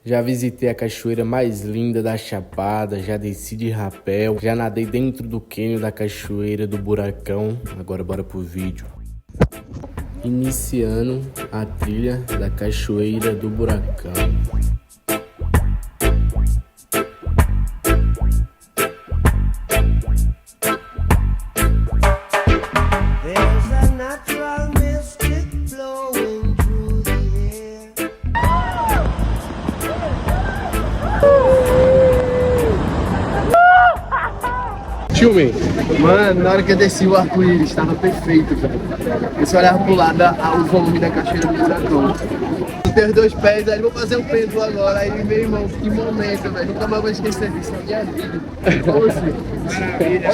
Já visitei a cachoeira mais linda da Chapada, já desci de rapel, já nadei dentro do cânion da cachoeira do Buracão. Agora bora pro vídeo. Iniciando a trilha da cachoeira do Buracão. Filme. Mano, na hora que eu desci o arco-íris, estava perfeito, velho. Eu só olhava pro lado, o volume da cachoeira do Buracão. Tem os dois pés, aí vou fazer o peso agora. Aí, meu irmão, que momento, velho. Nunca mais vou esquecer disso na minha vida. Maravilha.